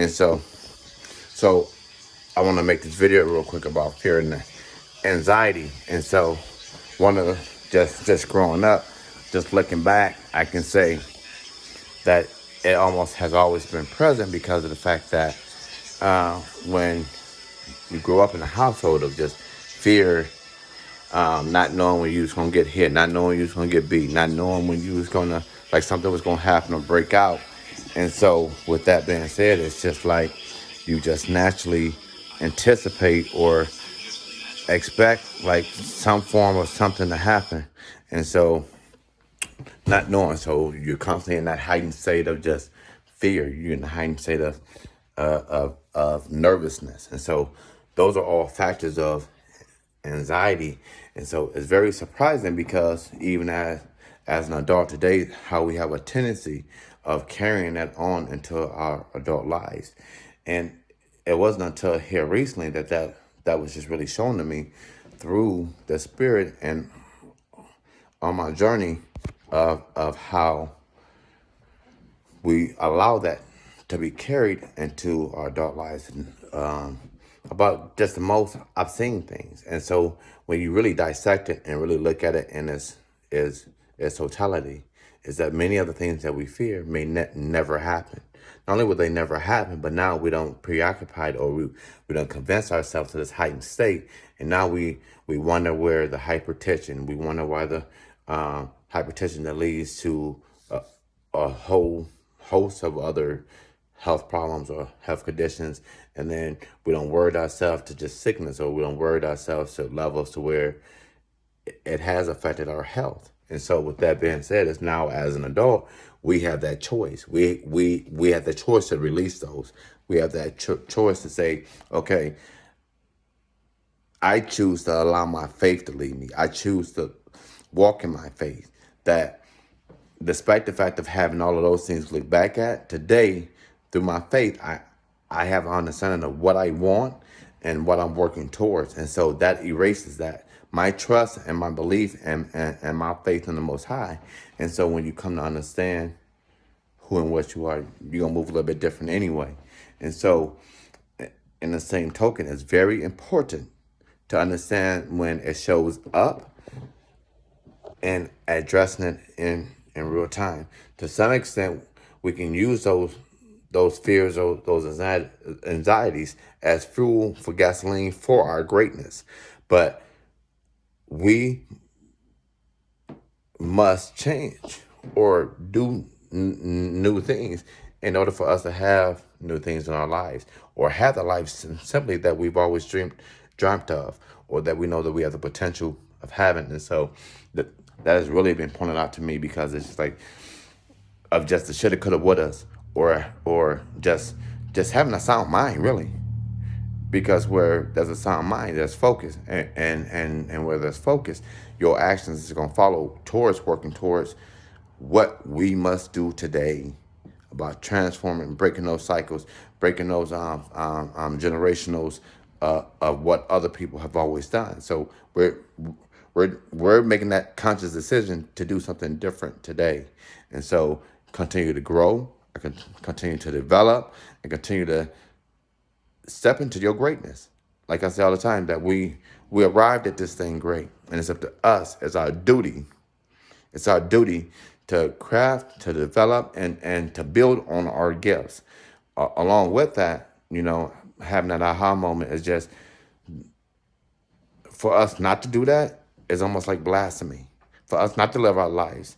And so I want to make this video real quick about fear and anxiety. And so one of the, just growing up, just looking back, I can say that it almost has always been present because of the fact that when you grow up in a household of just fear, not knowing when you was gonna get hit, not knowing you was gonna get beat, not knowing when you was gonna like something was gonna happen or break out. And so with that being said, it's just like you just naturally anticipate or expect like some form of something to happen. And so not knowing, so you're constantly in that heightened state of just fear. You're in the heightened state of of nervousness. And so those are all factors of anxiety. And so it's very surprising because even as an adult today, how we have a tendency of carrying that on into our adult lives. And it wasn't until here recently that was just really shown to me through the spirit and on my journey of how we allow that to be carried into our adult lives, and about just the most obscene things. And so when you really dissect it and really look at it in its totality, is that many of the things that we fear may never happen. Not only will they never happen, but now we don't preoccupied, or we don't convince ourselves to this heightened state. And now we wonder where the hypertension, we wonder why the hypertension that leads to a whole host of other health problems or health conditions. And then we don't word ourselves to just sickness, or we don't word ourselves to levels to where it has affected our health. And so with that being said, it's now as an adult, we have that choice. We have the choice to release those. We have that choice to say, okay, I choose to allow my faith to lead me. I choose to walk in my faith. That despite the fact of having all of those things to look back at, today, through my faith, I have an understanding of what I want and what I'm working towards. And so that erases that. My trust and my belief and my faith in the Most High. And so when you come to understand who and what you are, you're going to move a little bit different anyway. And so in the same token, it's very important to understand when it shows up and addressing it in real time. To some extent, we can use those fears, those anxieties as fuel for gasoline for our greatness. But we must change or do new things in order for us to have new things in our lives, or have the life simply that we've always dreamt of, or that we know that we have the potential of having. And so that has really been pointed out to me, because it's just like of just the shoulda, coulda, wouldas, or just having a sound mind, really. Because where there's a sound mind, there's focus, and where there's focus, your actions is gonna follow towards working towards what we must do today about transforming, breaking those cycles, breaking those generationals of what other people have always done. So we're making that conscious decision to do something different today, and so continue to grow, continue to develop, and continue to step into your greatness. Like I say all the time, that we arrived at this thing great, and it's up to us. It's our duty. It's our duty to craft, to develop, and to build on our gifts. Along with that, having that aha moment is just, for us not to do that is almost like blasphemy. For us not to live our lives,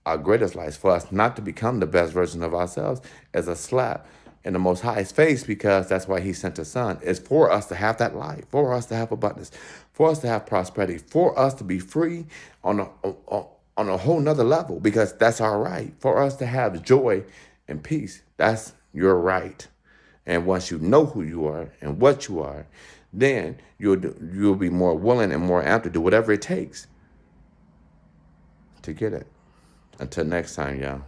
our greatest lives, for us not to become the best version of ourselves, is a slap in the Most High's face, because that's why He sent His Son. Is for us to have that life, for us to have abundance, for us to have prosperity, for us to be free on a whole nother level, because that's our right. For us to have joy and peace, that's your right. And once you know who you are and what you are, then you'll be more willing and more apt to do whatever it takes to get it. Until next time, y'all.